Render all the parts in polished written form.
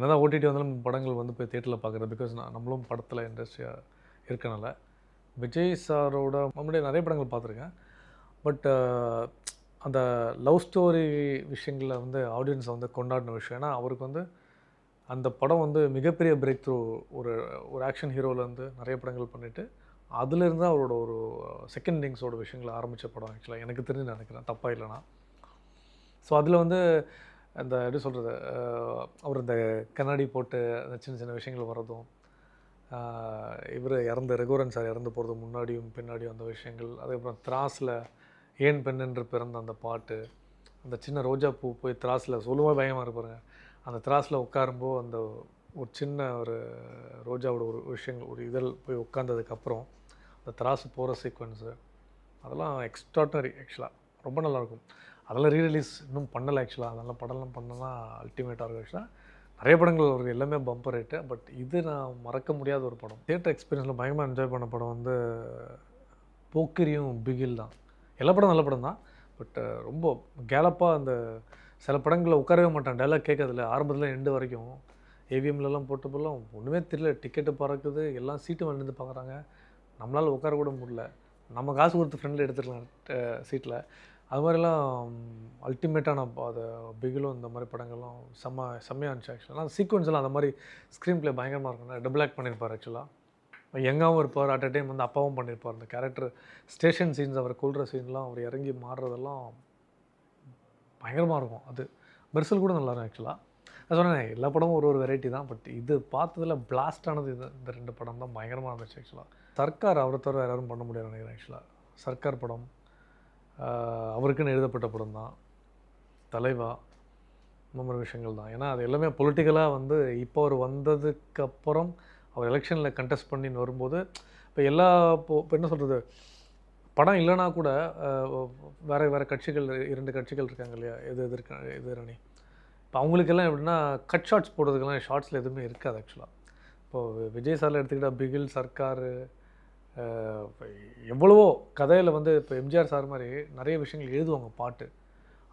என்னதான் ஓடிடி வந்தாலும் படங்கள் வந்து போய் தியேட்டரில் பார்க்குறது. பிகாஸ் நம்மளும் படத்தில் இண்டஸ்ட்ரியாக இருக்கனால. விஜய் சாரோட முன்னாடி நிறைய படங்கள் பார்த்துருக்கேன். பட் அந்த லவ் ஸ்டோரி விஷயங்களில் வந்து ஆடியன்ஸை வந்து கொண்டாடின விஷயம். ஏன்னா அவருக்கு வந்து அந்த படம் வந்து மிகப்பெரிய பிரேக் த்ரூ. ஒரு ஒரு ஆக்ஷன் ஹீரோவிலேருந்து நிறைய படங்கள் பண்ணிவிட்டு அதுலேருந்து அவரோட ஒரு செகண்ட் இன்னிங்ஸோட விஷயங்களை ஆரம்பித்த படம் ஆக்சுவலாக எனக்கு தெரிஞ்சு நினைக்கிறேன், தப்பாக இல்லைனா. ஸோ அதில் வந்து அந்த எப்படி சொல்கிறது, அவர் இந்த கண்ணாடி போட்டு அந்த சின்ன சின்ன விஷயங்கள் வர்றதும், இவர் இறந்து ரகுவரன் சார் இறந்து போகிறது முன்னாடியும் பின்னாடியும் அந்த விஷயங்கள், அதுக்கப்புறம் திராஸில் ஏன் பெண்ணென்று பிறந்த அந்த பாட்டு, அந்த சின்ன ரோஜா பூ போய் திராஸில் சொல்லுவோம் பயமாக இருப்பாருங்க. அந்த திராஸில் உட்காரும்போது அந்த ஒரு சின்ன ஒரு ரோஜாவோட ஒரு விஷயங்கள் ஒரு இதழ் போய் உட்காந்ததுக்கப்புறம் அந்த திராசு போகிற சீக்வன்ஸு அதெல்லாம் எக்ஸ்ட்ராடனரி ஆக்சுவலாக. ரொம்ப நல்லாயிருக்கும். அதெல்லாம் ரீரிலீஸ் இன்னும் பண்ணலை ஆக்சுவலாக. அதெல்லாம் படம்லாம் பண்ணனா அல்டிமேட்டாக இருக்கும் ஆக்சுவலாக. நிறைய படங்கள் அவருக்கு எல்லாமே பம்பர் ரேட்டு. பட் இது நான் மறக்க முடியாத ஒரு படம். தியேட்டர் எக்ஸ்பீரியன்ஸில் பயங்கரமாக என்ஜாய் பண்ண படம் வந்து போக்கிரியும் பிகில் தான். எல்லா படம் நல்ல படம் தான். பட் ரொம்ப கேலப்பாக அந்த சில படங்களில் உட்காரவே மாட்டான், டைலாக் கேட்கறதில்ல. ஆரம்பத்தில் எண்டு வரைக்கும் ஏவிஎம்லலாம் போட்டப்போலாம் ஒன்றுமே தெரியல. டிக்கெட்டு பறக்குது, எல்லாம் சீட்டு மேலே நின்று பார்க்குறாங்க. நம்மளால் உட்கார கூட முடியல. நம்ம காசு கொடுத்து ஃப்ரெண்டில் எடுத்துக்கலாம் சீட்டில். அது மாதிரிலாம் அல்டிமேட்டான அது பிகிலும் இந்த மாதிரி படங்கள்லாம் செம்மையாக இருந்துச்சு ஆக்சுவலாக. ஆனால் சீக்வன்ஸ்லாம் அந்த மாதிரி ஸ்க்ரீன் ப்ளே பயங்கரமாக இருக்கும். டபுள் ஆக்ட் பண்ணியிருப்பார் ஆக்சுவலாக. யங்காகவும் இருப்பார், அட் அ டைம் வந்து அப்பாவும் பண்ணியிருப்பார். அந்த கேரக்டர் ஸ்டேஷன் சீன்ஸ் அவர் கொள்கிற சீன்லாம் அவர் இறங்கி மாறுறதெல்லாம் பயங்கரமாக இருக்கும். அது மெர்சல் கூட நல்லாயிருக்கும் ஆக்சுவலாக. நான் சொன்னேன் எல்லா படமும் ஒரு ஒரு வெரைட்டி தான். பட் இது பார்த்ததில் பிளாஸ்ட் ஆனது இது இந்த 2 படம் தான் பயங்கரமாக இருந்துச்சு ஆக்சுவலாக. சர்க்கார் அவரை தவிர வேறு யாரும் பண்ண முடியாது நினைக்கிறேன் ஆக்சுவலாக. சர்க்கார் படம் அவருக்குன்னு எழுதப்பட்ட படம் தான். தலைவா இந்த மாதிரி விஷயங்கள் தான். ஏன்னா அது எல்லாமே பொலிட்டிக்கலாக வந்து இப்போ அவர் வந்ததுக்கப்புறம் அவர் எலெக்ஷனில் கண்டெஸ்ட் பண்ணின்னு வரும்போது இப்போ இப்போ என்ன சொல்கிறது, படம் இல்லைனா கூட வேறு கட்சிகள் 2 கட்சிகள் இருக்காங்க இல்லையா, எதிரணி. இப்போ அவங்களுக்கெல்லாம் எப்படின்னா கட் ஷார்ட்ஸ் போடுறதுக்கெல்லாம் ஷார்ட்ஸில் எதுவுமே இருக்காது ஆக்சுவலாக. இப்போது விஜய் சாரில் எடுத்துக்கிட்டால் பிகில், சர்க்கார், எவ்வளவோ கதையில் வந்து இப்போ எம்ஜிஆர் சார் மாதிரி நிறைய விஷயங்கள் எழுதுவாங்க பாட்டு.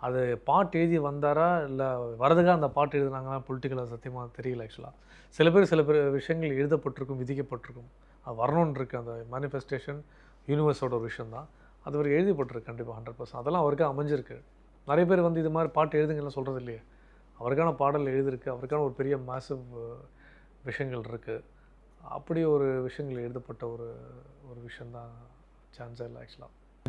அது பாட்டு எழுதி வந்தாரா இல்லை வரதுக்காக அந்த பாட்டு எழுதுனாங்கன்னா பொலிட்டிக்கலாக சத்தியமாக தெரியல ஆக்சுவலாக. சில பேர் விஷயங்கள் எழுதப்பட்டிருக்கும், விதிக்கப்பட்டிருக்கும். அது வரணுன்னு இருக்குது. அந்த மேனிஃபெஸ்டேஷன் யூனிவர்ஸோட ஒரு விஷயம் தான். அது அவர் எழுதிப்பட்டிருக்கு கண்டிப்பாக 100%. அதெல்லாம் அவருக்கு அமைஞ்சிருக்கு. நிறைய பேர் வந்து இது மாதிரி பாட்டு எழுதுங்கலாம் சொல்கிறது இல்லையே. அவருக்கான பாடல் எழுதிருக்கு, அவருக்கான ஒரு பெரிய மேசிவ் விஷயங்கள் இருக்குது. அப்படி ஒரு விஷயங்கள் எழுதப்பட்ட ஒரு விஷயந்தான் சான்ஸே இல்லை ஆக்சுவலாக.